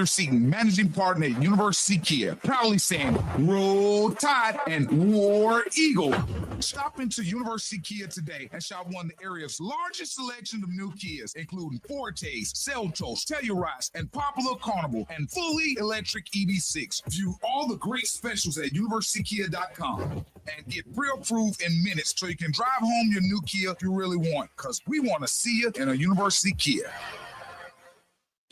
Seat managing partner at University Kia, proudly saying Roll Tide and War Eagle. Stop into University Kia today and shop one of the area's largest selection of new Kias, including Fortes, Seltos, Telluride, and Popular Carnival, and fully electric EV6. View all the great specials at universitykia.com and get pre-approved in minutes so you can drive home your new Kia you really want, because we want to see you in a University Kia.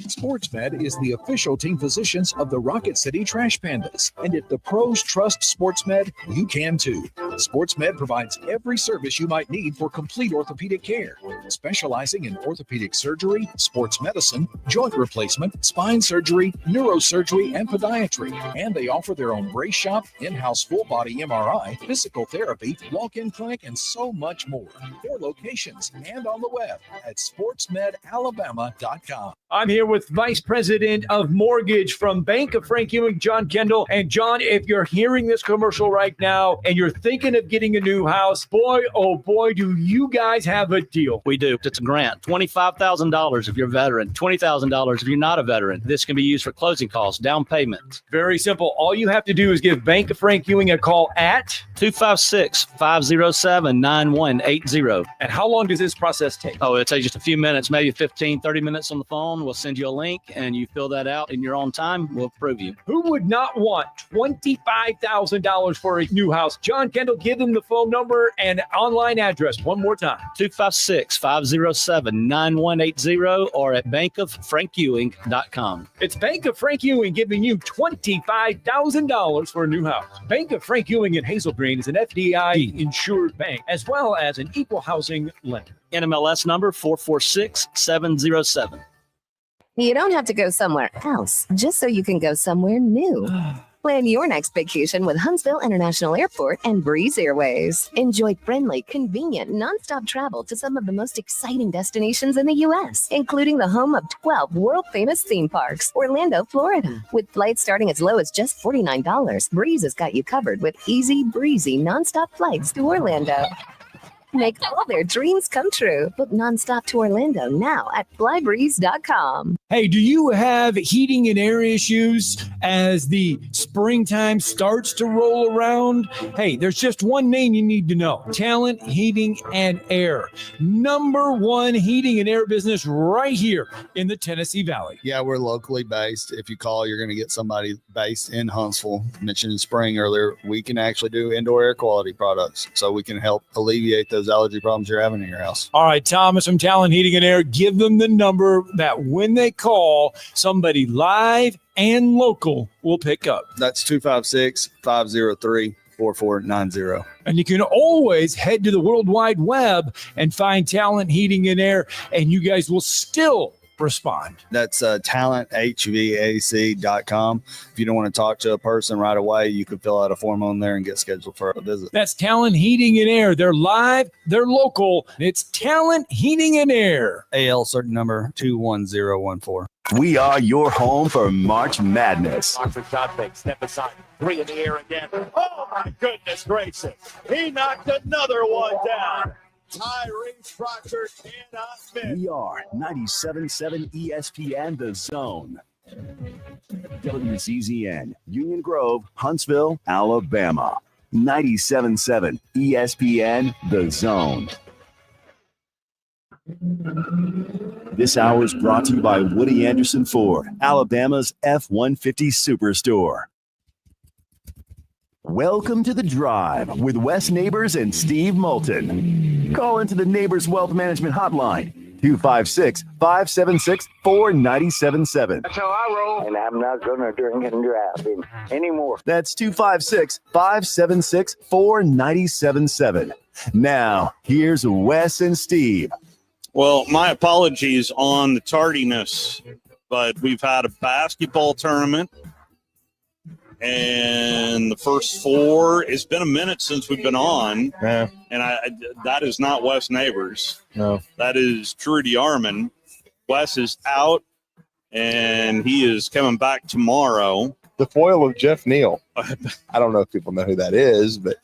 SportsMed is the official team physicians of the Rocket City Trash Pandas. And if the pros trust SportsMed, you can too. SportsMed provides every service you might need for complete orthopedic care, specializing in orthopedic surgery, sports medicine, joint replacement, spine surgery, neurosurgery, and podiatry. And they offer their own brace shop, in-house full-body MRI, physical therapy, walk-in clinic, and so much more. 4 locations and on the web at sportsmedalabama.com. I'm here with Vice President of Mortgage from Bank of Frank Ewing, John Kendall. And John, if you're hearing this commercial right now and you're thinking of getting a new house, boy, oh boy, do you guys have a deal. We do. It's a grant. $25,000 if you're a veteran, $20,000 if you're not a veteran. This can be used for closing costs, down payments. Very simple. All you have to do is give Bank of Frank Ewing a call at 256-507-9180. And how long does this process take? Oh, it takes just a few minutes, maybe 15, 30 minutes on the phone. We'll send you a link and you fill that out in your own time. We'll approve you. Who would not want $25,000 for a new house? John Kendall, give them the phone number and online address one more time. 256-507-9180 or at bankoffrankewing.com. It's Bank of Frank Ewing giving you $25,000 for a new house. Bank of Frank Ewing in Hazel Green is an FDIC insured bank as well as an equal housing lender. NMLS number 446707. You don't have to go somewhere else just so you can go somewhere new. Plan your next vacation with Huntsville International Airport and Breeze Airways. Enjoy friendly, convenient, nonstop travel to some of the most exciting destinations in the U.S., including the home of 12 world-famous theme parks, Orlando, Florida. With flights starting as low as just $49, Breeze has got you covered with easy, breezy, nonstop flights to Orlando. Make all their dreams come true. Book nonstop to Orlando now at flybreeze.com. Hey, do you have heating and air issues as the springtime starts to roll around? Hey, there's just one name you need to know. Talent Heating and Air. #1 heating and air business right here in the Tennessee Valley. Yeah, we're locally based. If you call, you're going to get somebody based in Huntsville. Mentioned in spring earlier, we can actually do indoor air quality products, so we can help alleviate those allergy problems you're having in your house. All right, Thomas from Talent Heating and Air, give them the number that when they call, somebody live and local will pick up. That's 256-503-4490. And you can always head to the World Wide Web and find Talent Heating and Air, and you guys will still respond. That's talenthvac.com. If you don't want to talk to a person right away, you can fill out a form on there and get scheduled for a visit. That's Talent Heating and Air. They're live, they're local. It's Talent Heating and Air. AL certain number 21014. We are your home for March Madness. Boxer shot fake, step aside, 3 in the air again. Oh my goodness gracious. He knocked another one down. Tyrese Proctor cannot miss. We are 97.7 ESPN The Zone. WZZN, Union Grove, Huntsville, Alabama. 97.7 ESPN The Zone. This hour is brought to you by Woody Anderson Ford, Alabama's F-150 Superstore. Welcome to The Drive with Wes Neighbors and Steve Moulton. Call into the Neighbors Wealth Management Hotline, 256-576-4977. That's how I roll. And I'm not going to drink and drive anymore. That's 256-576-4977. Now, here's Wes and Steve. Well, my apologies on the tardiness, but we've had a basketball tournament, and the first 4, it's been a minute since we've been on, and that is not Wes Neighbors. No. That is Trudy Arman. Wes is out, and he is coming back tomorrow. The foil of Jeff Neal. I don't know if people know who that is, but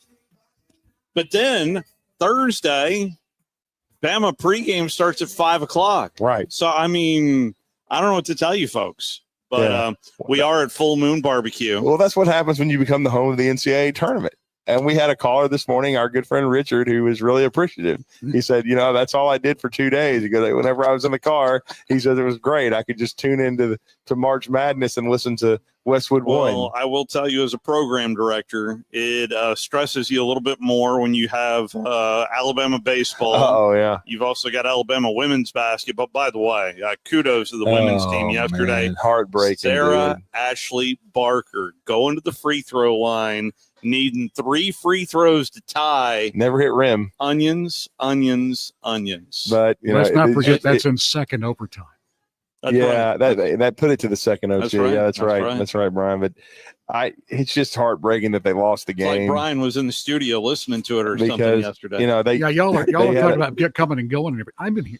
then Thursday, Bama pregame starts at 5 o'clock. Right. So, I mean, I don't know what to tell you folks. But we are at Full Moon Barbecue. Well, that's what happens when you become the home of the NCAA tournament. And we had a caller this morning, our good friend Richard, who was really appreciative. He said, that's all I did for 2 days. He goes, whenever I was in the car, he said it was great. I could just tune into to March Madness and listen to Westwood One. Well, I will tell you as a program director, it stresses you a little bit more when you have Alabama baseball. Oh, yeah. You've also got Alabama women's basketball. By the way, kudos to the women's team yesterday. Man, heartbreaking. Sarah dude. Ashley Barker going to the free throw line, needing 3 free throws to tie. Never hit rim. Onions. But let's not forget that's in second overtime. That's right. that put it to the second OT. That's right. Yeah, that's That's right. right. That's right, Brian. But it's just heartbreaking that they lost the It's like game. Brian was in the studio listening to it or something because yesterday. y'all are talking about coming and going and everything. I've been here.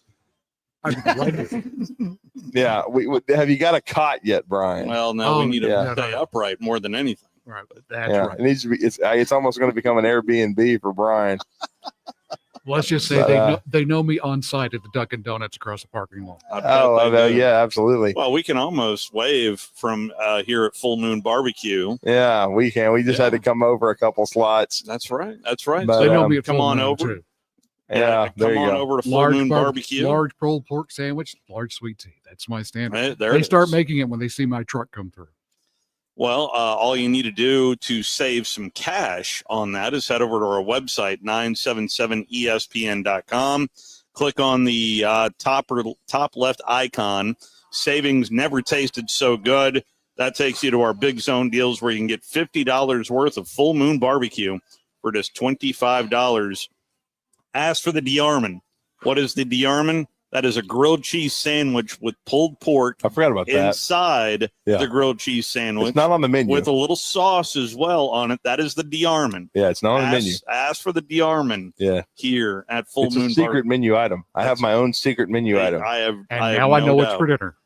Right here. Yeah, have you got a cot yet, Brian? Well, no, we need to stay upright more than anything. Right, that's right. It needs to be. It's almost going to become an Airbnb for Brian. Let's just say they know me on site at the Dunkin' Donuts across the parking lot. Yeah, absolutely. Well, we can almost wave from here at Full Moon Barbecue. Yeah, we can. We just had to come over a couple slots. That's right. That's right. But, they know me at come Full on Moon over. Too. Yeah, there come you on go. over to Full Moon Barbecue. Large pulled pork sandwich, large sweet tea. That's my standard. Right, there they it start is. making it when they see my truck come through. Well, all you need to do to save some cash on that is head over to our website, 977espn.com. Click on the top left icon. Savings never tasted so good. That takes you to our Big Zone deals where you can get $50 worth of Full Moon Barbecue for just $25. Ask for the Diarman. What is the Diarman? That is a grilled cheese sandwich with pulled pork. I forgot about that. Inside the grilled cheese sandwich. It's not on the menu. With a little sauce as well on it. That is the Diarman. Yeah, it's not on the menu. Ask for the Diarman. Yeah. Here at Full It's Moon a secret menu item. I have my own secret menu item. I have Now I know what's for dinner.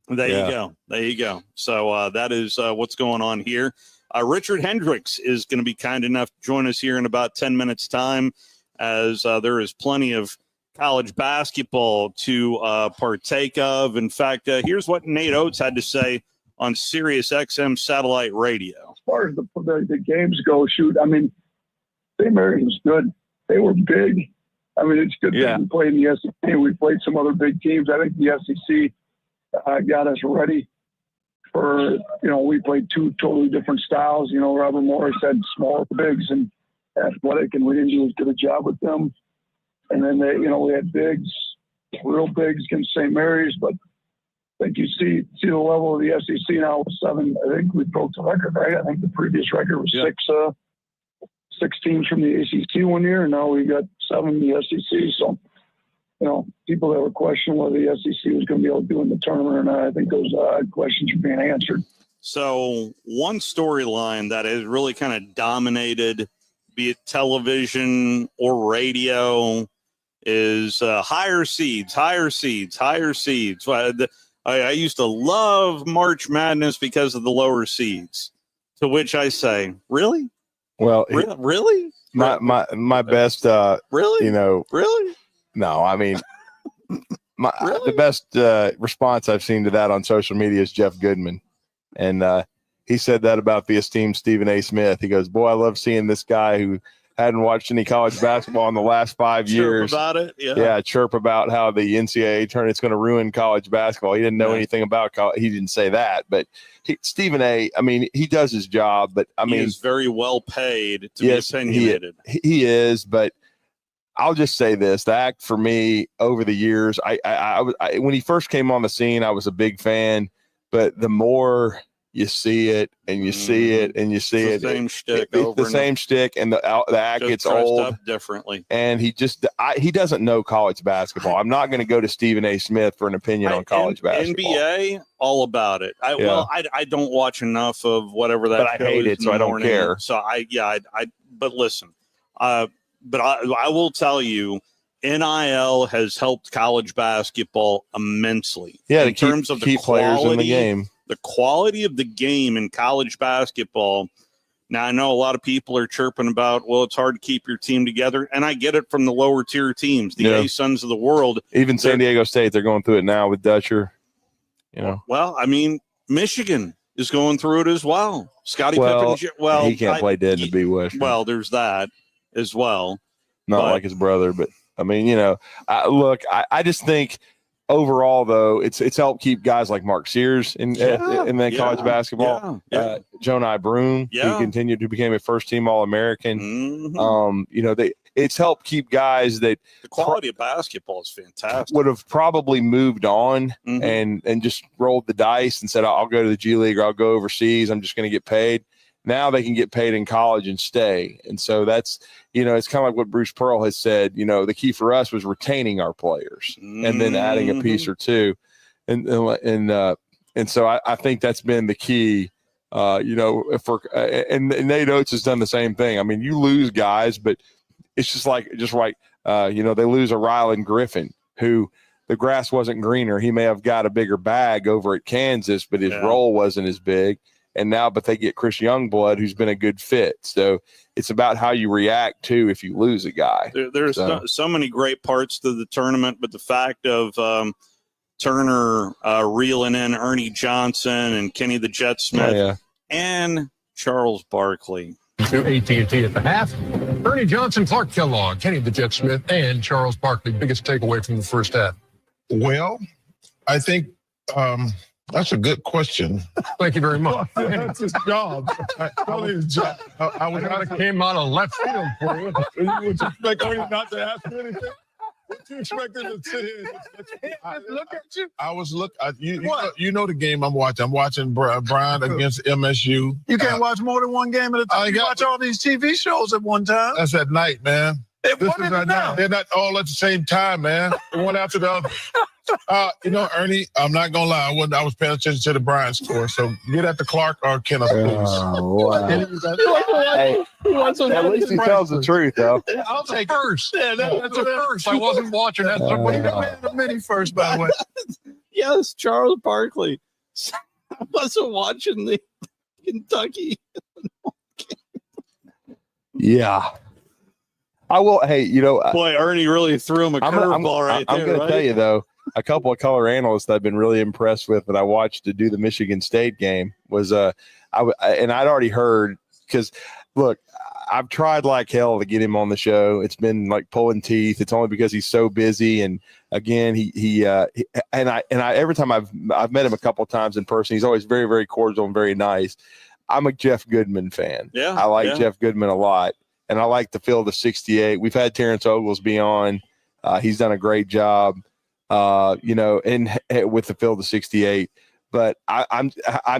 There you go. There you go. So that is what's going on here. Richard Hendricks is going to be kind enough to join us here in about 10 minutes' time, as there is plenty of college basketball to partake of. In fact, here's what Nate Oates had to say on Sirius XM satellite radio. As far as the games go, St. Mary's was good. They were big. I mean, it's good that we played in the SEC. We played some other big teams. I think the SEC got us ready for, we played 2 totally different styles. Robert Morris had small bigs and athletic, and we didn't do as good a job with them. And then we had bigs, real bigs against St. Mary's, but I think you see the level of the SEC now with 7. I think we broke the record, right? I think the previous record was 6 teams from the ACC one year, and now we got 7 in the SEC. So, people that were questioning whether the SEC was going to be able to do in the tournament or not, I think those questions are being answered. So one storyline that has really kind of dominated, be it television or radio, is higher seeds. I used to love March Madness because of the lower seeds, to which I say, really? Well, really? My best, really? Really? No, I mean, the best response I've seen to that on social media is Jeff Goodman. And he said that about the esteemed Stephen A. Smith. He goes, boy, I love seeing this guy who hadn't watched any college basketball in the last 5 years. Chirp about it. Yeah, chirp about how the NCAA tournament's going to ruin college basketball. He didn't know anything about college. He didn't say that. But Stephen A., I mean, he does his job. But, he is very well paid to be opinionated. He is, but I'll just say this: the act for me over the years, I when he first came on the scene, I was a big fan. But the more you see it and you see it and you see it's it, the same shtick the same shtick, and the act just gets dressed old up differently. And he doesn't know college basketball. I'm not going to go to Stephen A. Smith for an opinion on college basketball. NBA, all all about it. I don't watch enough of whatever that. But I hate it, so I don't care. So but listen, but I will tell you, NIL has helped college basketball immensely. Yeah, in terms of the players in the game. The quality of the game in college basketball. Now, I know a lot of people are chirping about, well, it's hard to keep your team together. And I get it from the lower tier teams, the A-Suns of the world. Even San Diego State, they're going through it now with Dutcher. Well, I mean, Michigan is going through it as well. Scottie Well, Pippen. Well, he can't play dead in the B West. Well, there's that as well. Not like his brother, but I mean, I just think overall though, it's helped keep guys like Mark Sears in college basketball. Jonai Broom, who continued to become a first team All-American. Mm-hmm. It's helped keep guys that the quality of basketball is fantastic. Would have probably moved on and just rolled the dice and said, I'll go to the G League or I'll go overseas. I'm just going to get paid. Now they can get paid in college and stay. And so that's, it's kind of like what Bruce Pearl has said, the key for us was retaining our players and then adding a piece or two. And so I think that's been the key, and Nate Oates has done the same thing. I mean, you lose guys, but it's just like, they lose a Ryland Griffin who the grass wasn't greener. He may have got a bigger bag over at Kansas, but his role wasn't as big. But they get Chris Youngblood, who's been a good fit. So it's about how you react to if you lose a guy. There's so many great parts to the tournament, but the fact of Turner reeling in Ernie Johnson and Kenny the Jet Smith and Charles Barkley. AT&T at the half. Ernie Johnson, Clark Kellogg, Kenny the Jet Smith, and Charles Barkley. Biggest takeaway from the first half? Well, I think that's a good question. Thank you very much. That's his job. I came out of left field for you. Would you expect Ernie not to ask me anything? Would you expect him to sit here and look at you? I was you know the game I'm watching. I'm watching Bryant against MSU. You can't watch more than one game at a time. You watch all these TV shows at one time. That's at night, man. They're not all at the same time, man. One after the other. Ernie, I'm not gonna lie. I was paying attention to the Bryant score. So get at the Clark or Kenneth, please. Oh, wow. At least he tells the truth, though. I'll take first. Yeah, that's a first. I wasn't watching that. The mini first, by the way. Yes, Charles Barkley. I wasn't watching the Kentucky. Yeah. I will. Hey, boy, Ernie really threw him a curveball right there. I'm going to tell you though, a couple of color analysts that I've been really impressed with that I watched to do the Michigan State game was and I'd already heard because look, I've tried like hell to get him on the show. It's been like pulling teeth. It's only because he's so busy. And again, I every time I've met him a couple of times in person, he's always very, very cordial and very nice. I'm a Jeff Goodman fan. Yeah, I like Jeff Goodman a lot. And I like the field of 68. We've had Terrence Oglesby on. He's done a great job, with the field of 68. But I'm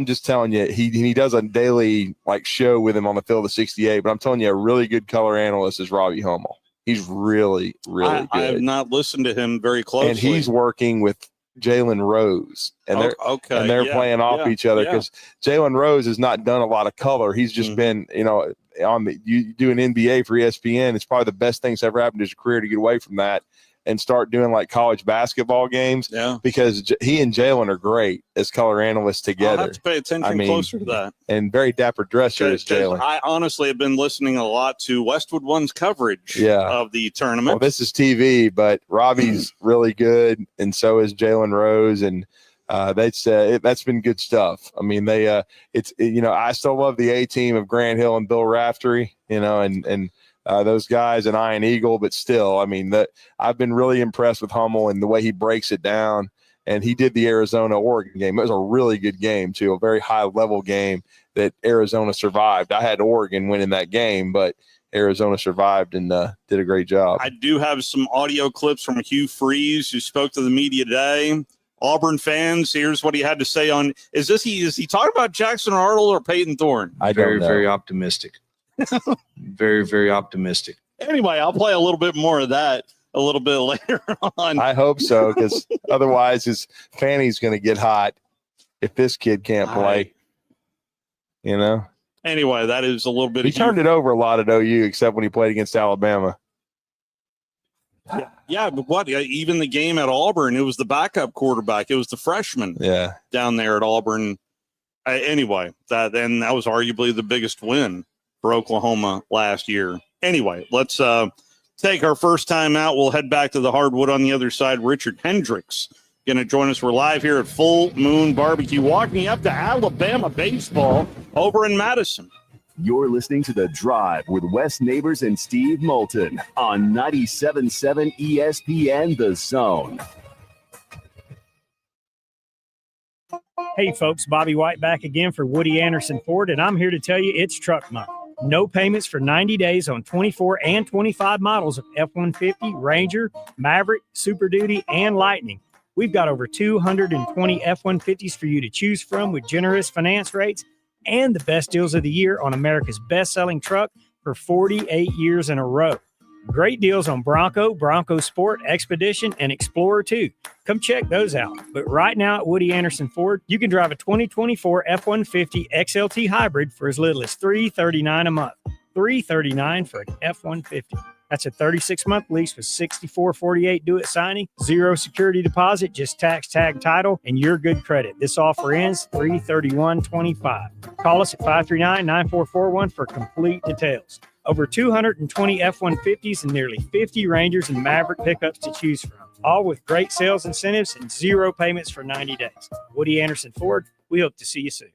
just telling you, he does a daily show with him on the field of 68. But I'm telling you, a really good color analyst is Robbie Hummel. He's really, really good. I have not listened to him very closely. And he's working with Jalen Rose, and they're playing off each other because Jalen Rose has not done a lot of color. He's just been, you do an NBA for ESPN. It's probably the best thing that's ever happened to his career to get away from that and start doing college basketball games. Yeah, because he and Jalen are great as color analysts together. I'll have to pay attention closer to that. And very dapper dresser is Jalen. I honestly have been listening a lot to Westwood One's coverage of the tournament. Well, this is TV, but Robbie's really good, and so is Jalen Rose, and that's been good stuff. I mean, I still love the A team of Grant Hill and Bill Raftery, and those guys and Ian Eagle, but still, I mean, I've been really impressed with Hummel and the way he breaks it down. And he did the Arizona-Oregon game. It was a really good game, too, a very high-level game that Arizona survived. I had Oregon winning that game, but Arizona survived and did a great job. I do have some audio clips from Hugh Freeze, who spoke to the media today. Auburn fans, here's what he had to say on – is he talking about Jackson Arnold or Peyton Thorne? Very optimistic. Very, very optimistic. Anyway, I'll play a little bit more of that a little bit later on. I hope so, because otherwise his fanny's going to get hot if this kid can't play. Anyway, that is a little bit. He turned it over a lot at OU, except when he played against Alabama. Yeah, but what? Even the game at Auburn, it was the backup quarterback. It was the freshman. Yeah, down there at Auburn. Anyway, that was arguably the biggest win for Oklahoma last year. Anyway, let's take our first time out. We'll head back to the hardwood on the other side. Richard Hendricks going to join us. We're live here at Full Moon Barbecue, walking up to Alabama baseball over in Madison. You're listening to The Drive with Wes Neighbors and Steve Moulton on 97.7 ESPN The Zone. Hey folks, Bobby White back again for Woody Anderson Ford, and I'm here to tell you it's truck month. No payments for 90 days on 24 and 25 models of F-150, Ranger, Maverick, Super Duty, and Lightning. We've got over 220 F-150s for you to choose from with generous finance rates and the best deals of the year on America's best-selling truck for 48 years in a row. Great deals on Bronco, Bronco Sport, Expedition, and Explorer 2. Come check those out. But right now at Woody Anderson Ford, you can drive a 2024 F-150 XLT Hybrid for as little as $339 a month. $339 for an F-150. That's a 36-month lease with $64.48 due at signing, 0 security deposit, just tax tag title, and your good credit. This offer ends $331.25. Call us at 539-9441 for complete details. Over 220 F-150s and nearly 50 Rangers and Maverick pickups to choose from, all with great sales incentives and 0 payments for 90 days. Woody Anderson Ford, we hope to see you soon.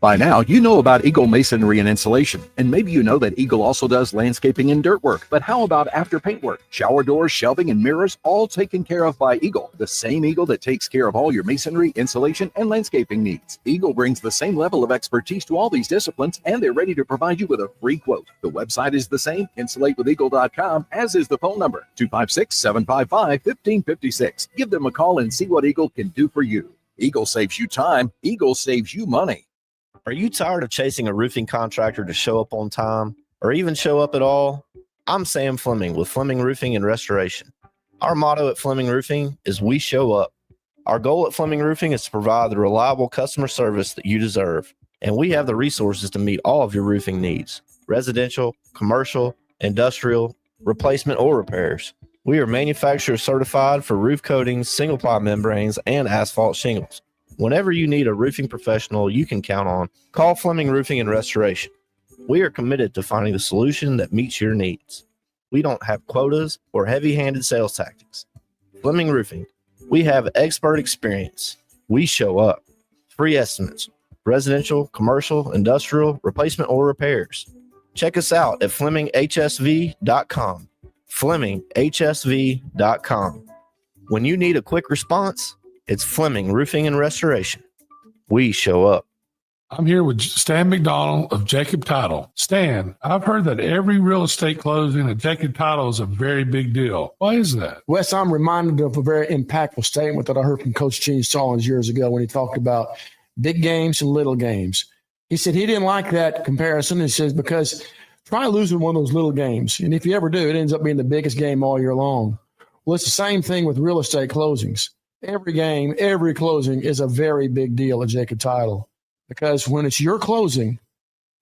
By now, you know about Eagle Masonry and Insulation, and maybe you know that Eagle also does landscaping and dirt work. But how about after paint work? Shower doors, shelving, and mirrors, all taken care of by Eagle, the same Eagle that takes care of all your masonry, insulation, and landscaping needs. Eagle brings the same level of expertise to all these disciplines, and they're ready to provide you with a free quote. The website is the same, insulatewitheagle.com, as is the phone number, 256-755-1556. Give them a call and see what Eagle can do for you. Eagle saves you time. Eagle saves you money. Are you tired of chasing a roofing contractor to show up on time or even show up at all? I'm Sam Fleming with Fleming Roofing and Restoration. Our motto at Fleming Roofing is we show up. Our goal at Fleming Roofing is to provide the reliable customer service that you deserve, and we have the resources to meet all of your roofing needs, residential, commercial, industrial, replacement, or repairs. We are manufacturer certified for roof coatings, single-ply membranes, and asphalt shingles. Whenever you need a roofing professional you can count on, call Fleming Roofing and Restoration. We are committed to finding the solution that meets your needs. We don't have quotas or heavy-handed sales tactics. Fleming Roofing, we have expert experience. We show up. Free estimates, residential, commercial, industrial, replacement, or repairs. Check us out at FlemingHSV.com. FlemingHSV.com. When you need a quick response, it's Fleming Roofing and Restoration. We show up. I'm here with Stan McDonald of Jacob Title. Stan, I've heard that every real estate closing at Jacob Title is a very big deal. Why is that? Wes, I'm reminded of a very impactful statement that I heard from Coach Gene Stallings years ago when he talked about big games and little games. He said he didn't like that comparison. He says, because try losing one of those little games. And if you ever do, it ends up being the biggest game all year long. Well, it's the same thing with real estate closings. Every game, every closing is a very big deal at Jacob Title, because when it's your closing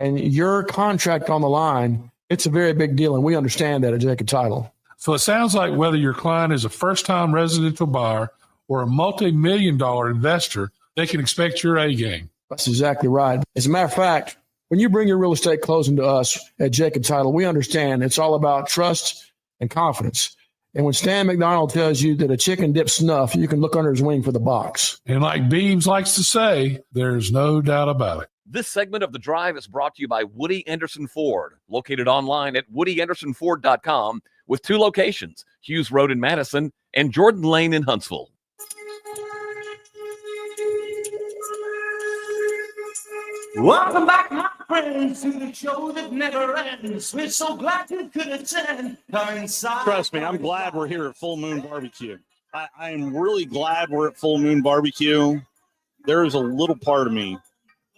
and your contract on the line, it's a very big deal, and we understand that at Jacob Title. So it sounds like whether your client is a first-time residential buyer or a multi-million-dollar investor, they can expect your A game. That's exactly right. As a matter of fact, when you bring your real estate closing to us at Jacob Title, we understand it's all about trust and confidence. And when Stan McDonald tells you that a chicken dips snuff, you can look under his wing for the box. And like Beams likes to say, there's no doubt about it. This segment of The Drive is brought to you by Woody Anderson Ford, located online at WoodyAndersonFord.com with 2 locations, Hughes Road in Madison and Jordan Lane in Huntsville. Welcome back, my friends, to the show that never ends. We're so glad you could attend. Come inside. Trust me, I'm glad we're here at Full Moon Barbecue. I am really glad we're at Full Moon Barbecue. There is a little part of me.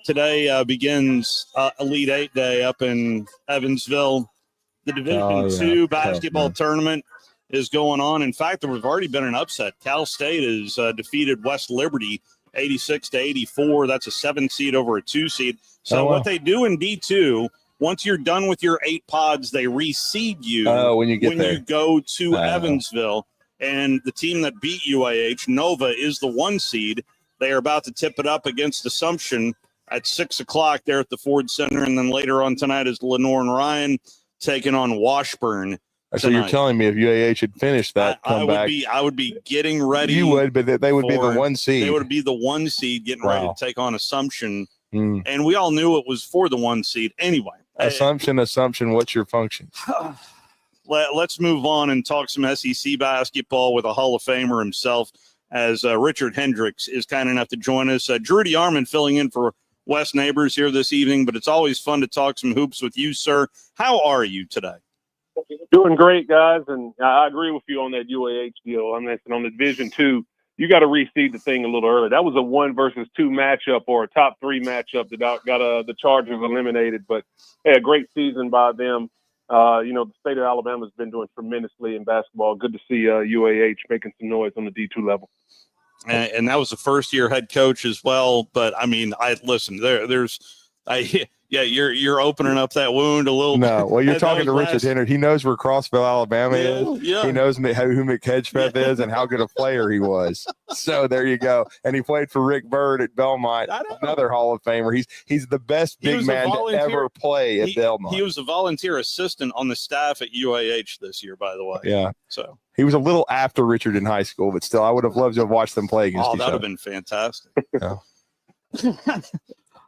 Today begins Elite 8 Day up in Evansville. The Division II basketball tournament is going on. In fact, there has already been an upset. Cal State has defeated West Liberty 86-84. That's a 7 seed over a 2 seed. So what they do in D2, once you're done with your 8 pods, they reseed you when you go to Evansville. And the team that beat UAH, Nova, is the 1 seed. They are about to tip it up against Assumption at 6 o'clock there at the Ford Center. And then later on tonight is Lenore and Ryan taking on Washburn. So you're telling me if UAH had finished that comeback, I would be getting ready. You would, but they would be the 1 seed. They would be the 1 seed getting ready Wow. to take on Assumption. Hmm. And we all knew it was for the 1 seed anyway. Assumption. What's your function? Let's move on and talk some SEC basketball with a Hall of Famer himself, as Richard Hendricks is kind enough to join us. Drew DeArmond filling in for Wes Neighbors here this evening, but it's always fun to talk some hoops with you, sir. How are you today? Doing great, guys, and I agree with you on that UAH deal. I mean, on the Division II, you got to reseed the thing a little early. That was a 1 versus 2 matchup or a top 3 matchup that got the Chargers eliminated. But hey, a great season by them. The state of Alabama has been doing tremendously in basketball. Good to see UAH making some noise on the D2 level. And that was the first-year head coach as well. But I mean, you're opening up that wound a little. No, well, you're bit. talking to Richard Hendricks. He knows where Crossville, Alabama is. Yeah. He knows who McHedgepeth is and how good a player he was. So there you go. And he played for Rick Byrd at Belmont, another Hall of Famer. He's the best big man to ever play at Belmont. He was a volunteer assistant on the staff at UAH this year, by the way. Yeah. So he was a little after Richard in high school, but still, I would have loved to have watched them play against each that would other. have been fantastic. Yeah.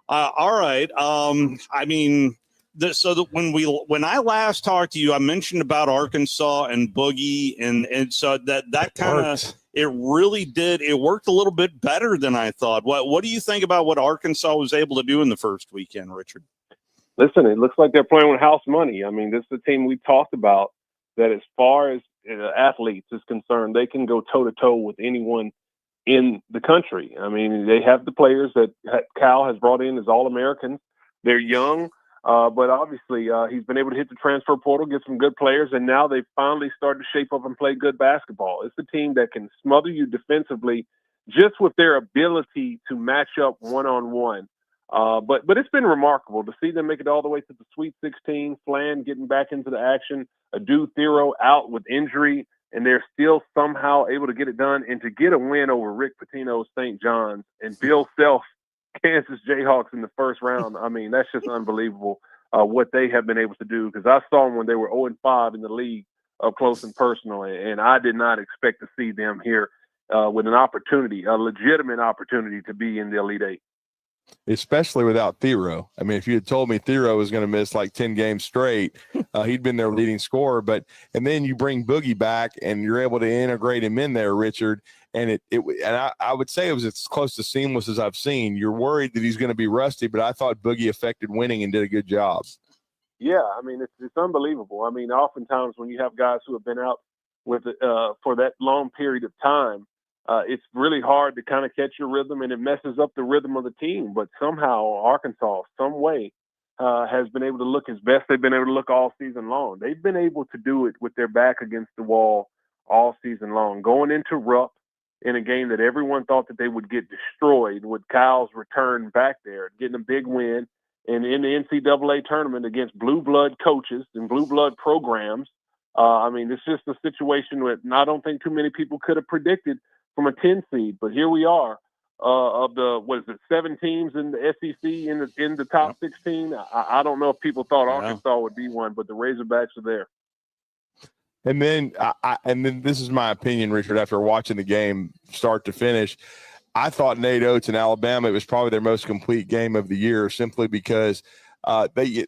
All right. I mean, when I last talked to you, I mentioned about Arkansas and Boogie, and so that kind of it really did. It worked a little bit better than I thought. What do you think about what Arkansas was able to do in the first weekend, Richard? Listen, it looks like they're playing with house money. I mean, this is a team we talked about that as far as athletes is concerned, they can go toe-to-toe with anyone in the country. I mean, they have the players that Cal has brought in as All-Americans. They're young, but obviously he's been able to hit the transfer portal, get some good players, and now they've finally started to shape up and play good basketball. It's a team that can smother you defensively just with their ability to match up one-on-one. But it's been remarkable to see them make it all the way to the Sweet 16, Flan getting back into the action, Adu Thero out with injury, and they're still somehow able to get it done and to get a win over Rick Pitino's St. John's and Bill Self, Kansas Jayhawks in the first round. I mean, that's just unbelievable what they have been able to do, because I saw them when they were 0-5 in the league up close and personal, and I did not expect to see them here with an opportunity, a legitimate opportunity to be in the Elite Eight. Especially without Thero. I mean, if you had told me Thero was going to miss like 10 games straight, he'd been their leading scorer. And then you bring Boogie back and you're able to integrate him in there, Richard. And I would say it was as close to seamless as I've seen. You're worried that he's going to be rusty, but I thought Boogie affected winning and did a good job. Yeah, I mean, it's unbelievable. I mean, oftentimes when you have guys who have been out with for that long period of time, it's really hard to kind of catch your rhythm, and it messes up the rhythm of the team. But somehow Arkansas, some way, has been able to look as best they've been able to look all season long. They've been able to do it with their back against the wall all season long. Going into Rupp in a game that everyone thought that they would get destroyed, with Kyle's return back there, getting a big win, and in the NCAA tournament against blue blood coaches and blue blood programs. I mean, it's just a situation that I don't think too many people could have predicted from a 10 seed, but here we are of the 7 teams in the SEC in the top 16. I don't know if people thought Arkansas would be one, but the Razorbacks are there. And then this is my opinion, Richard, after watching the game start to finish, I thought Nate Oates in Alabama, it was probably their most complete game of the year, simply because they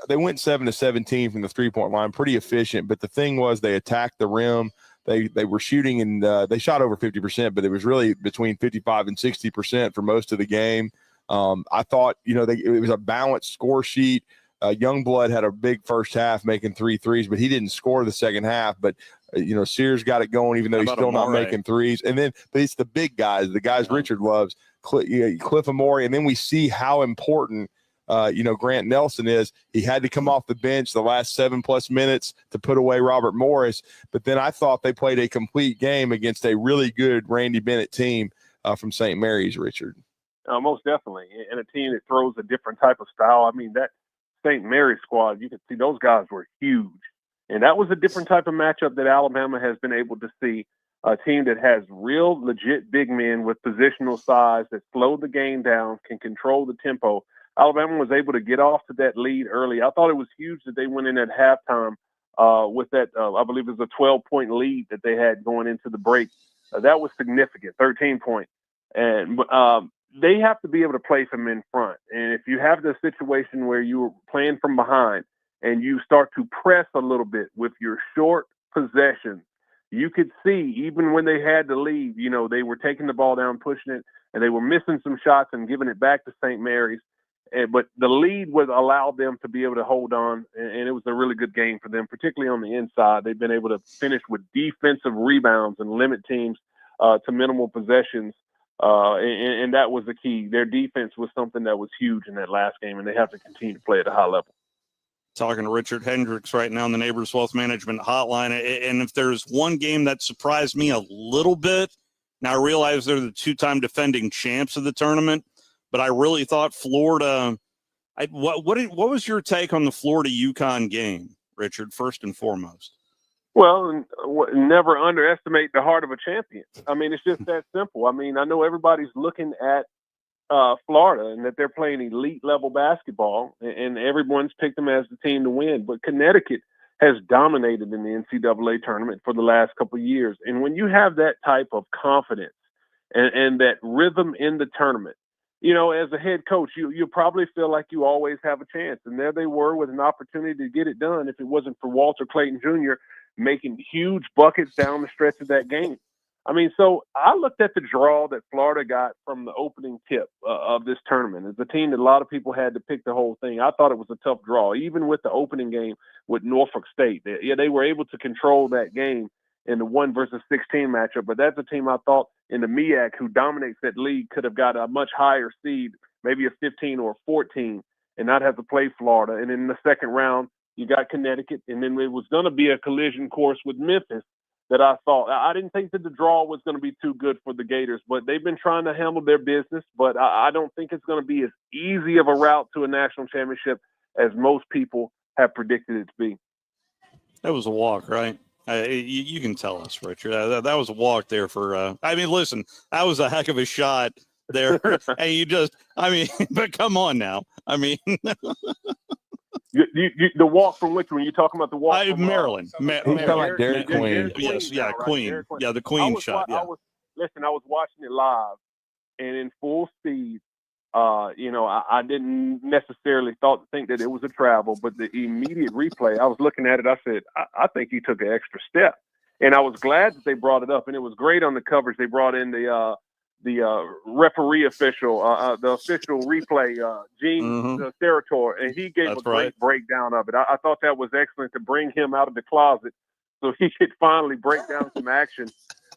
went 7-17 from the 3-point line, pretty efficient. But the thing was, they attacked the rim. They were shooting, and they shot over 50%, but it was really between 55 and 60% for most of the game. I thought, it was a balanced score sheet. Youngblood had a big first half, making 3 threes, but he didn't score the second half. But Sears got it going, even though he's still not making threes. And then, but it's the big guys, the guys Richard loves, Cliff Amore. And then we see how important Grant Nelson is. He had to come off the bench the last 7+ minutes to put away Robert Morris. But then I thought they played a complete game against a really good Randy Bennett team from St. Mary's, Richard. Most definitely. And a team that throws a different type of style. I mean, that St. Mary's squad, you can see those guys were huge. And that was a different type of matchup that Alabama has been able to see. A team that has real legit big men with positional size that slow the game down, can control the tempo. Alabama was able to get off to that lead early. I thought it was huge that they went in at halftime with that, I believe it was a 12-point lead that they had going into the break. That was significant, 13 points. And they have to be able to play from in front. And if you have the situation where you're playing from behind and you start to press a little bit with your short possessions, you could see even when they had the lead, they were taking the ball down, pushing it, and they were missing some shots and giving it back to St. Mary's. But the lead would allow them to be able to hold on, and it was a really good game for them, particularly on the inside. They've been able to finish with defensive rebounds and limit teams to minimal possessions, and that was the key. Their defense was something that was huge in that last game, and they have to continue to play at a high level. Talking to Richard Hendricks right now on the Neighbors Wealth Management Hotline, and if there's one game that surprised me a little bit, now I realize they're the two-time defending champs of the tournament, but I really thought Florida. What was your take on the Florida UConn game, Richard? First and foremost. Well, never underestimate the heart of a champion. I mean, it's just that simple. I mean, I know everybody's looking at Florida and that they're playing elite level basketball, and everyone's picked them as the team to win. But Connecticut has dominated in the NCAA tournament for the last couple of years, and when you have that type of confidence and that rhythm in the tournament, as a head coach, you probably feel like you always have a chance. And there they were with an opportunity to get it done if it wasn't for Walter Clayton Jr. making huge buckets down the stretch of that game. I mean, so I looked at the draw that Florida got from the opening tip of this tournament. It's a team that a lot of people had to pick the whole thing. I thought it was a tough draw, even with the opening game with Norfolk State. They were able to control that game in the 1 versus 16 matchup, but that's a team I thought in the MEAC, who dominates that league, could have got a much higher seed, maybe a 15 or a 14, and not have to play Florida. And in the second round, you got Connecticut, and then it was going to be a collision course with Memphis that I thought. I didn't think that the draw was going to be too good for the Gators, but they've been trying to handle their business, but I don't think it's going to be as easy of a route to a national championship as most people have predicted it to be. That was a walk, right? You can tell us, Richard. That was a walk there for. I mean, listen, that was a heck of a shot there, and but come on now. I mean, the walk from which one? You talking about the walk from Maryland? He's talking about Dairy Queen. Yes, yeah, right? Queen. Yeah, the Queen shot. Yeah. I was watching it live, and in full speed. I didn't necessarily think that it was a travel, but the immediate replay, I was looking at it. I said, I think he took an extra step, and I was glad that they brought it up. And it was great on the coverage. They brought in the referee official, the official replay, Gene Serator, and he gave a great breakdown of it. I thought that was excellent to bring him out of the closet so he could finally break down some action.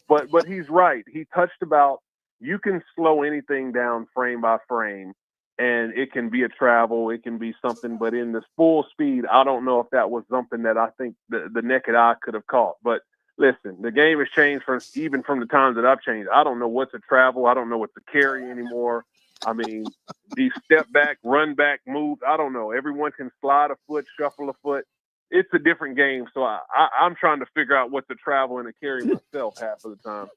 But he's right. He touched about. You can slow anything down frame by frame, and it can be a travel, it can be something, but in this full speed, I don't know if that was something that I think the naked eye could have caught. But listen, the game has changed even from the times that I've changed. I don't know what's a travel. I don't know what's a carry anymore. I mean, these step back, run back moves, I don't know. Everyone can slide a foot, shuffle a foot. It's a different game. So I'm trying to figure out what's a travel and a carry myself half of the time.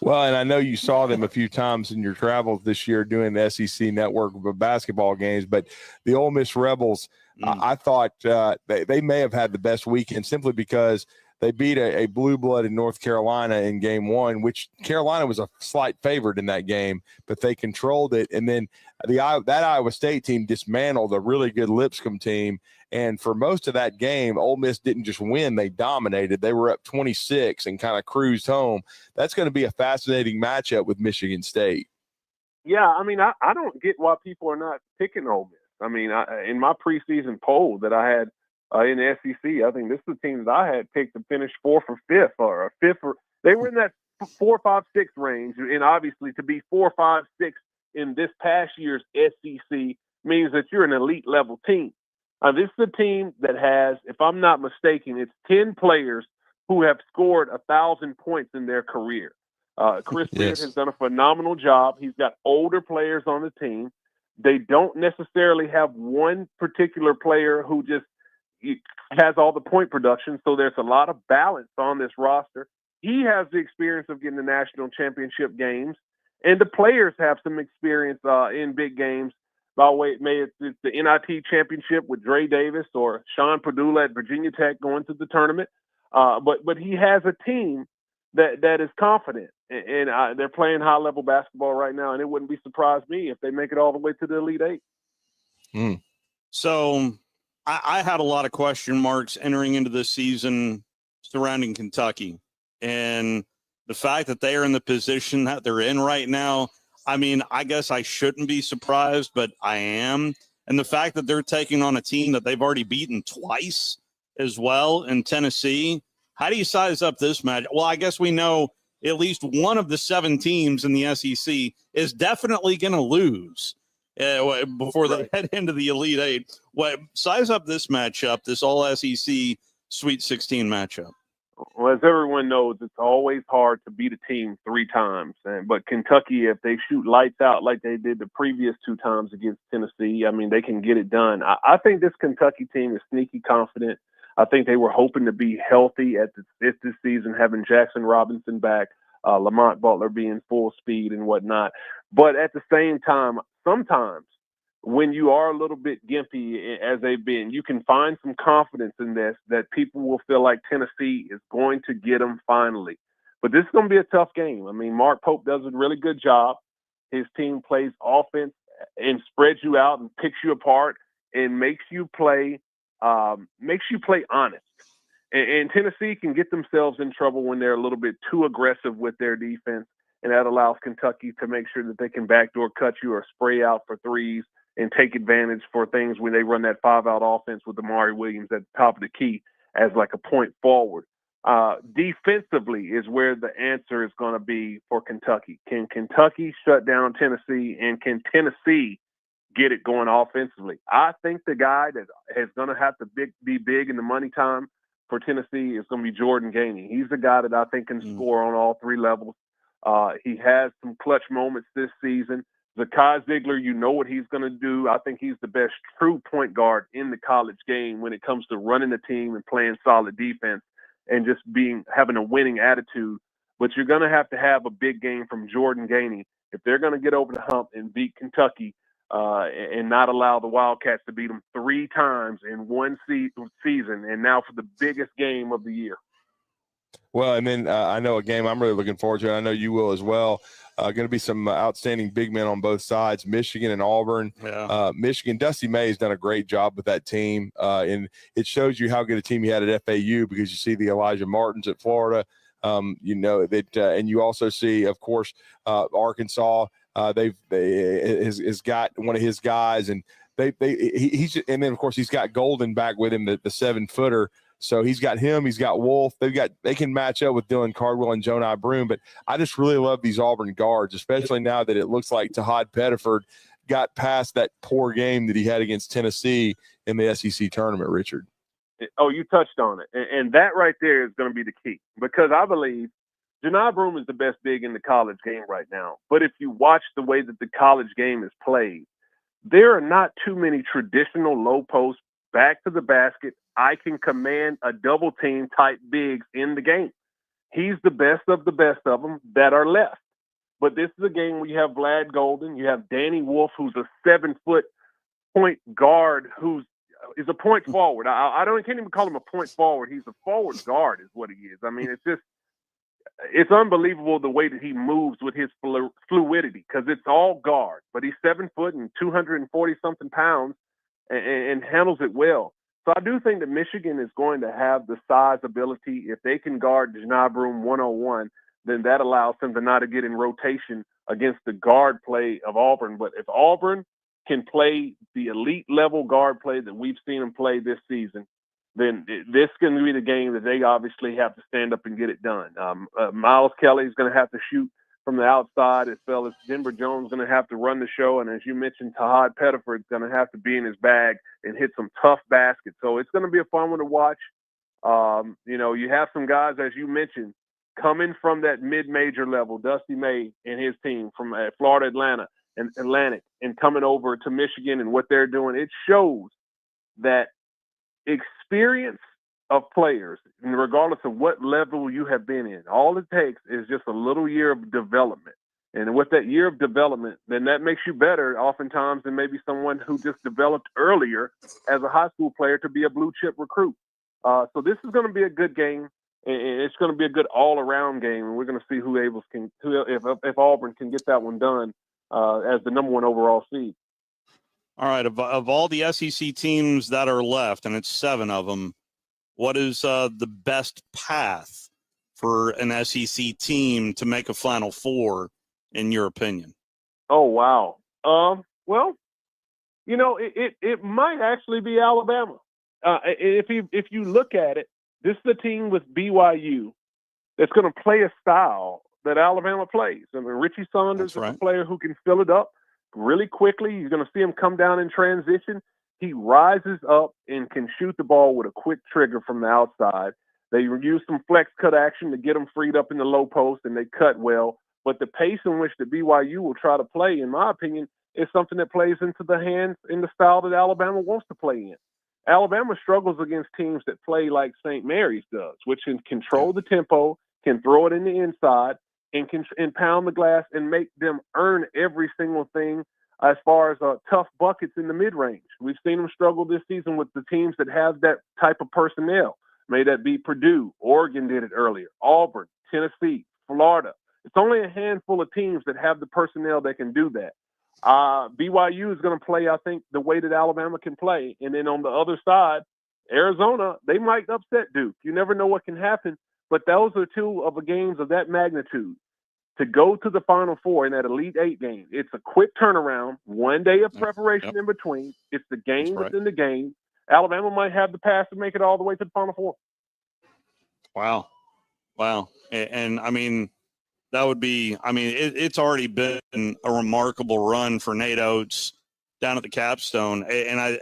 Well, and I know you saw them a few times in your travels this year doing the SEC network of basketball games, but the Ole Miss Rebels, I thought they may have had the best weekend simply because they beat a blue-blooded North Carolina in game one, which Carolina was a slight favorite in that game, but they controlled it. And then that Iowa State team dismantled a really good Lipscomb team. And for most of that game, Ole Miss didn't just win, they dominated. They were up 26 and kind of cruised home. That's going to be a fascinating matchup with Michigan State. Yeah, I mean, I don't get why people are not picking Ole Miss. I mean, in my preseason poll that I had in the SEC, I think this is the team that I had picked to finish 4th or 5th or 5th. They were in that 4, 5, 6 range. And obviously to be 4, 5, 6 in this past year's SEC means that you're an elite level team. This is a team that has, if I'm not mistaken, it's 10 players who have scored 1,000 points in their career. Chris Beard has done a phenomenal job. He's got older players on the team. They don't necessarily have one particular player who just has all the point production, so there's a lot of balance on this roster. He has the experience of getting the national championship games, and the players have some experience in big games. by the way, it's the NIT championship with Dre Davis or Sean Padula at Virginia Tech going to the tournament. But he has a team that is confident, and they're playing high-level basketball right now, and it wouldn't be surprised me if they make it all the way to the Elite Eight. So I had a lot of question marks entering into this season surrounding Kentucky, and the fact that they are in the position that they're in right now, I mean, I guess I shouldn't be surprised, but I am. And the fact that they're taking on a team that they've already beaten twice as well in Tennessee, how do you size up this match? Well, I guess we know at least one of the 7 teams in the SEC is definitely going to lose before they head into the Elite Eight. Size up this matchup, this all-SEC Sweet 16 matchup. Well, as everyone knows, it's always hard to beat a team 3 times. But Kentucky, if they shoot lights out like they did the previous 2 times against Tennessee, I mean, they can get it done. I think this Kentucky team is sneaky confident. I think they were hoping to be healthy at this season, having Jackson Robinson back, Lamont Butler being full speed and whatnot. But at the same time, sometimes when you are a little bit gimpy as they've been, you can find some confidence in this that people will feel like Tennessee is going to get them finally. But this is going to be a tough game. I mean, Mark Pope does a really good job. His team plays offense and spreads you out and picks you apart and makes you play honest. And Tennessee can get themselves in trouble when they're a little bit too aggressive with their defense, and that allows Kentucky to make sure that they can backdoor cut you or spray out for threes and take advantage for things when they run that 5-out offense with Amari Williams at the top of the key as like a point forward. Defensively is where the answer is going to be for Kentucky. Can Kentucky shut down Tennessee, and can Tennessee get it going offensively? I think the guy that is going to have to be big in the money time for Tennessee is going to be Jordan Gainey. He's the guy that I think can score on all 3 levels. He has some clutch moments this season. Zakai Ziegler, you know what he's going to do. I think he's the best true point guard in the college game when it comes to running the team and playing solid defense and just having a winning attitude. But you're going to have a big game from Jordan Gainey if they're going to get over the hump and beat Kentucky and not allow the Wildcats to beat them 3 times in one season, and now for the biggest game of the year. Well, and then I know a game I'm really looking forward to, and I know you will as well. Going to be some outstanding big men on both sides, Michigan and Auburn. Yeah. Michigan, Dusty May has done a great job with that team, and it shows you how good a team he had at FAU because you see the Elijah Martins at Florida. You know that, and you also see, of course, Arkansas. He's got one of his guys, and he's and then of course he's got Golden back with him, the 7-footer. So he's got him, he's got Wolf. They can match up with Dylan Cardwell and Jonai Broom. But I just really love these Auburn guards, especially now that it looks like Tahad Pettiford got past that poor game that he had against Tennessee in the SEC tournament, Richard. Oh, you touched on it. And that right there is going to be the key, because I believe Jonai Broom is the best big in the college game right now. But if you watch the way that the college game is played, there are not too many traditional low post, back to the basket, I can command a double team type bigs in the game. He's the best of them that are left. But this is a game where you have Vlad Golden, you have Danny Wolf, who's a 7-foot point guard is a point forward. I can't even call him a point forward. He's a forward guard is what he is. I mean, it's unbelievable the way that he moves with his fluidity, because it's all guard, but he's 7 foot and 240 something pounds and handles it well. So I do think that Michigan is going to have the size ability. If they can guard Jonai Broom 1-on-1, then that allows them to not to get in rotation against the guard play of Auburn. But if Auburn can play the elite level guard play that we've seen them play this season, then this is going to be the game that they obviously have to stand up and get it done. Miles Kelly is going to have to shoot from the outside, as well as Denver Jones is going to have to run the show. And as you mentioned, Tahad Pettiford is going to have to be in his bag and hit some tough baskets. So it's going to be a fun one to watch. You have some guys, as you mentioned, coming from that mid-major level, Dusty May and his team from Florida Atlantic, and coming over to Michigan and what they're doing. It shows that experience of players, and regardless of what level you have been in, all it takes is just a little year of development. And with that year of development, then that makes you better oftentimes than maybe someone who just developed earlier as a high school player to be a blue chip recruit. So this is going to be a good game, and it's going to be a good all-around game. And we're going to see if Auburn can get that one done as the number 1 overall seed. All right, of all the SEC teams that are left, and it's 7 of them, what is the best path for an SEC team to make a Final Four, in your opinion? Oh, wow. Well, it might actually be Alabama. If you look at it, this is a team with BYU that's going to play a style that Alabama plays. I mean, Richie Saunders is a player who can fill it up really quickly. You're going to see him come down in transition. He rises up and can shoot the ball with a quick trigger from the outside. They use some flex cut action to get him freed up in the low post, and they cut well. But the pace in which the BYU will try to play, in my opinion, is something that plays into the hands in the style that Alabama wants to play in. Alabama struggles against teams that play like St. Mary's does, which can control the tempo, can throw it in the inside, and pound the glass and make them earn every single thing as far as tough buckets in the mid-range. We've seen them struggle this season with the teams that have that type of personnel. May that be Purdue, Oregon did it earlier, Auburn, Tennessee, Florida. It's only a handful of teams that have the personnel that can do that. BYU is going to play, I think, the way that Alabama can play. And then on the other side, Arizona, they might upset Duke. You never know what can happen. But those are 2 of the games of that magnitude. To go to the Final Four in that Elite 8 game, it's a quick turnaround, 1 day of preparation in between. It's the game within the game. Alabama might have the pass to make it all the way to the Final Four. Wow. And I mean, that would be, it's already been a remarkable run for Nate Oates down at the capstone. And I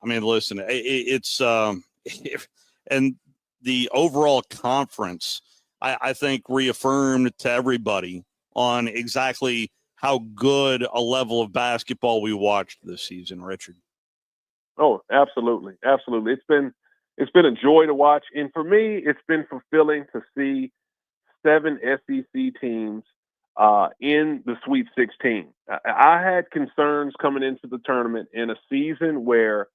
mean, listen, it's, and the overall conference, I think, reaffirmed to everybody on exactly how good a level of basketball we watched this season, Richard. Oh, absolutely. Absolutely. It's been a joy to watch. And for me, it's been fulfilling to see 7 SEC teams in the Sweet 16. I had concerns coming into the tournament in a season where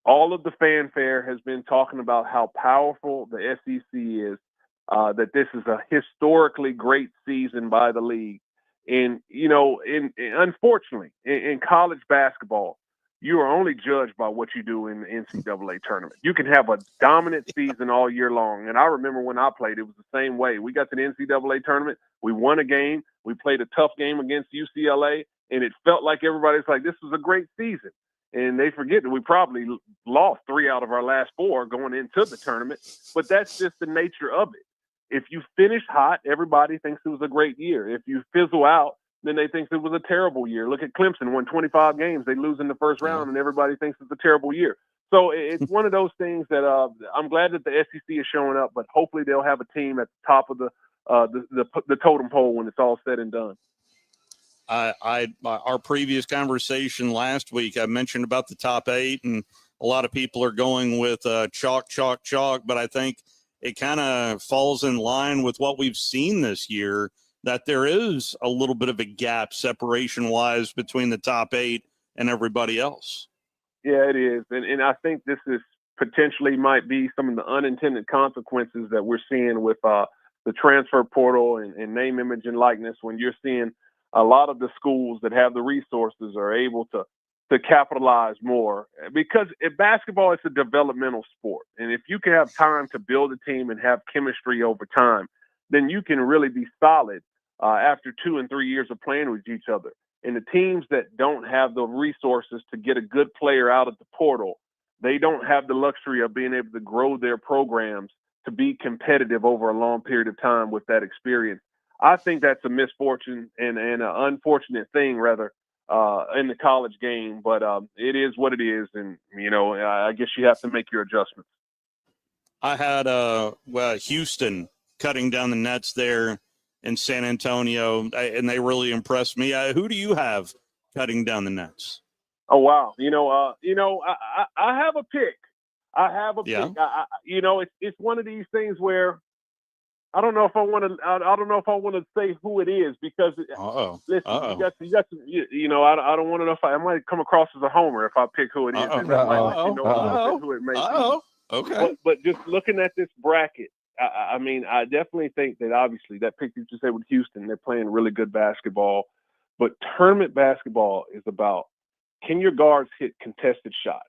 all of the fanfare has been talking about how powerful the SEC is, that this is a historically great season by the league. And, unfortunately, in college basketball, you are only judged by what you do in the NCAA tournament. You can have a dominant season all year long. And I remember when I played, it was the same way. We got to the NCAA tournament. We won a game. We played a tough game against UCLA. And it felt like everybody's like, this was a great season. And they forget that we probably lost 3 out of our last 4 going into the tournament. But that's just the nature of it. If you finish hot, everybody thinks it was a great year. If you fizzle out, then they think it was a terrible year. Look at Clemson, won 25 games. They lose in the first round, and everybody thinks it's a terrible year. So it's one of those things that I'm glad that the SEC is showing up, but hopefully they'll have a team at the top of the totem pole when it's all said and done. Our previous conversation last week, I mentioned about the top 8, and a lot of people are going with chalk, but I think it kind of falls in line with what we've seen this year, that there is a little bit of a gap separation-wise between the top 8 and everybody else. Yeah, it is. And I think this is potentially might be some of the unintended consequences that we're seeing with the transfer portal and name, image, and likeness, when you're seeing a lot of the schools that have the resources are able to capitalize more. Because in basketball, it's a developmental sport. And if you can have time to build a team and have chemistry over time, then you can really be solid after 2 and 3 years of playing with each other. And the teams that don't have the resources to get a good player out of the portal, they don't have the luxury of being able to grow their programs to be competitive over a long period of time with that experience. I think that's a misfortune and an unfortunate thing, rather, in the college game. But it is what it is. And, I guess you have to make your adjustments. I had Houston cutting down the nets there in San Antonio, and they really impressed me. Who do you have cutting down the nets? Oh, wow. I have a pick. I have a pick. It's one of these things where I don't know if I want to. I don't know if I want to say who it is because listen, you got to, you know, I don't want to know if I might come across as a homer if I pick who it is. And that might let you know a little bit who it may be. Okay. But just looking at this bracket, I mean, I definitely think that obviously that pick you just said with Houston, they're playing really good basketball. But tournament basketball is about, can your guards hit contested shots?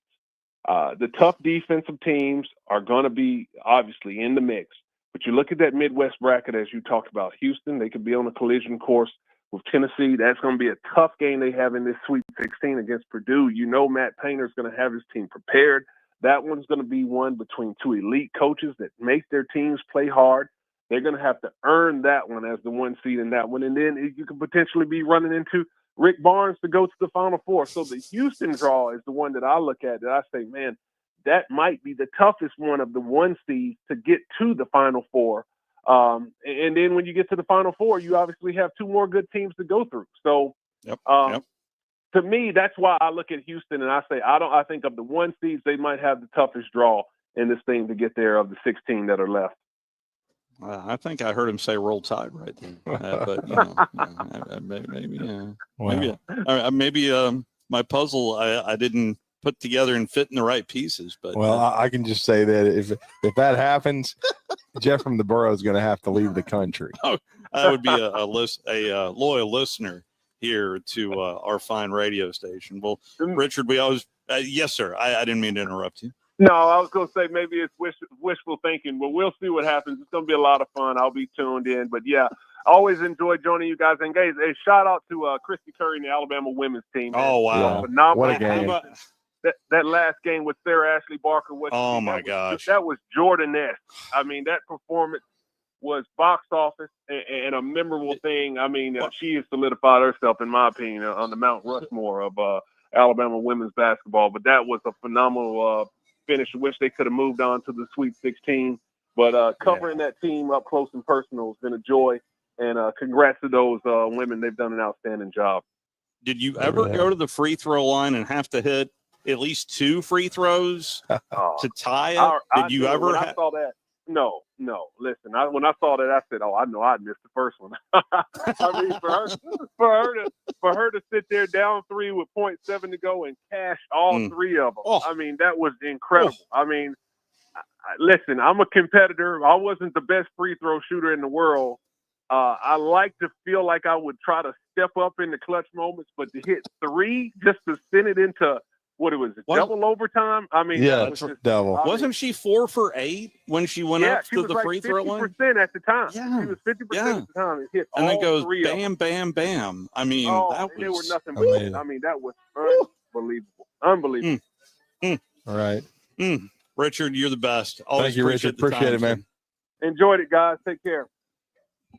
The tough defensive teams are going to be obviously in the mix. But you look at that Midwest bracket, as you talked about, Houston, they could be on a collision course with Tennessee. That's going to be a tough game they have in this Sweet 16 against Purdue. You know Matt Painter's going to have his team prepared. That one's going to be one between two elite coaches that make their teams play hard. They're going to have to earn that one as the one seed in that one. And then you could potentially be running into Rick Barnes to go to the Final Four. So the Houston draw is the one that I look at that I say, man, that might be the toughest one of the one seeds to get to the Final Four. And then when you get to the Final Four, you obviously have two more good teams to go through. So to me, that's why I look at Houston and I say, I think of the one seeds, they might have the toughest draw in this thing to get there of the 16 that are left. I think I heard him say "Roll Tide" right there, but you know, maybe my puzzle I didn't put together and fit in the right pieces. But I can just say that if that happens, Jeff from the borough is going to have to leave the country. Oh, that would be a loyal listener here to our fine radio station. Well, Richard, we always yes, sir. I didn't mean to interrupt you. No, I was going to say maybe it's wishful thinking, but we'll see what happens. It's going to be a lot of fun. I'll be tuned in. But, yeah, always enjoy joining you guys. And, guys, a shout-out to Christy Curry and the Alabama women's team. Oh, wow. Phenomenal. What a game. That last game with Sarah Ashley Barker. My gosh. That was Jordan-esque. I mean, that performance was box office and a memorable thing. I mean, she has solidified herself, in my opinion, on the Mount Rushmore of Alabama women's basketball. But that was a phenomenal finish. I wish they could have moved on to the Sweet 16, but covering that team up close and personal has been a joy, and congrats to those women. They've done an outstanding job. Did you ever go to the free throw line and have to hit at least 2 free throws to tie it? Did you ever? I saw that. No. Listen, when I saw that, I said, "Oh, I know I missed the first one." I mean, for her to sit there down 3 with 0.7 to go and cash all 3 of them. I mean, that was incredible. I mean, listen, I'm a competitor. I wasn't the best free throw shooter in the world. I like to feel like I would try to step up in the clutch moments, but to hit 3 just to send it into double overtime? I mean, double. Wasn't she 4 for 8 when she went up to the free throw line? 50% at the time. Yeah. She was 50% at the time. It hit and all it goes 3 bam, bam, bam. I mean, that they were was nothing but, I mean, that was unbelievable. All right. Richard, you're the best. Always Thank you, Richard. Appreciate it, man. Enjoyed it, guys. Take care.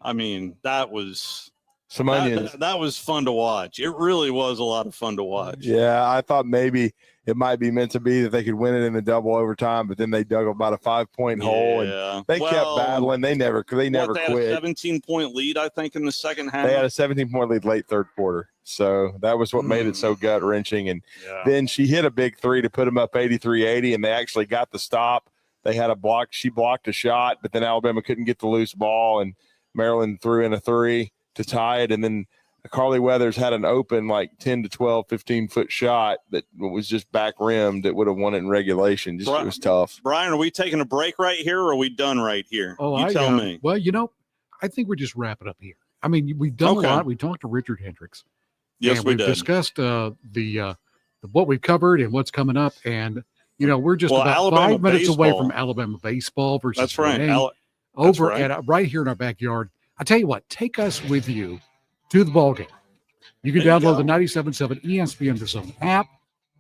I mean, that was some onions. That was fun to watch. It really was a lot of fun to watch. Yeah, I thought maybe it might be meant to be that they could win it in the double overtime, but then they dug about a 5-point hole and they kept battling. They never They quit. had a 17-point lead, I think, in the second half. They had a 17-point lead late third quarter. So that was what made it so gut-wrenching. And then she hit a big 3 to put them up 83-80, and they actually got the stop. They had a block. She blocked a shot, but then Alabama couldn't get the loose ball, and Maryland threw in a 3 to tie it. And then Carly Weathers had an open 10 to 12, 15-foot shot that was just back rimmed that would have won it in regulation. It was tough. Brian, are we taking a break right here or are we done right here? You tell me. Well, I think we just wrap it up here. I mean, we've done a lot. We talked to Richard Hendricks. Yes, we did. We've discussed the what we've covered and what's coming up. And, we're just about Alabama 5 minutes away from Alabama baseball versus That's right. Right here in our backyard. I tell you what, take us with you to the ball game. You can download the 97.7 ESPN The Zone app.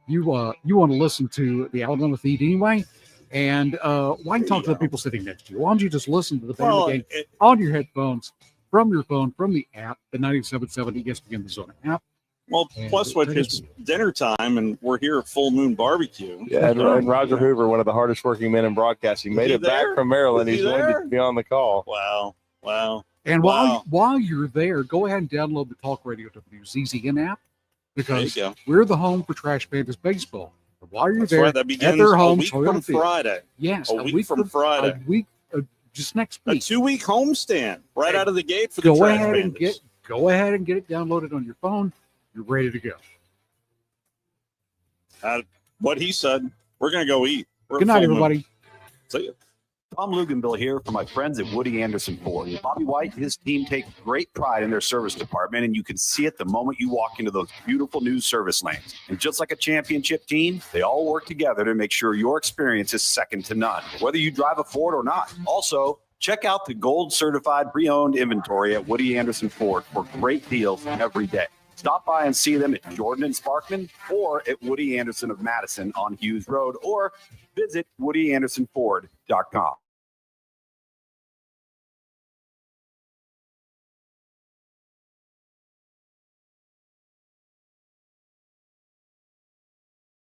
You want to listen to the Alabama feed anyway, and why talk to the people sitting next to you? Why don't you just listen to the game on your headphones, from your phone, from the app, the 97.7 ESPN The Zone app. Well, plus it's dinner time, and we're here at Full Moon Barbecue. Yeah, and Roger Hoover, one of the hardest working men in broadcasting, made it back from Maryland. He's going to be on the call. Wow. And while you're there, go ahead and download the Talk Radio WZZN app because we're the home for Trash Pandas baseball. And while you're there, that at their home, a week from Friday. Yes, a week from Friday. just next A week. 2-week homestand right out of the gate for the Go Trash ahead and Pandas. go ahead and get it downloaded on your phone. You're ready to go. What he said. We're going to go eat. We're Good night, everybody. See you. Tom Luganville here for my friends at Woody Anderson Ford. Bobby White and his team take great pride in their service department, and you can see it the moment you walk into those beautiful new service lanes. And just like a championship team, they all work together to make sure your experience is second to none, whether you drive a Ford or not. Also, check out the gold certified pre-owned inventory at Woody Anderson Ford for great deals every day. Stop by and see them at Jordan and Sparkman or at Woody Anderson of Madison on Hughes Road, or visit WoodyAndersonFord.com.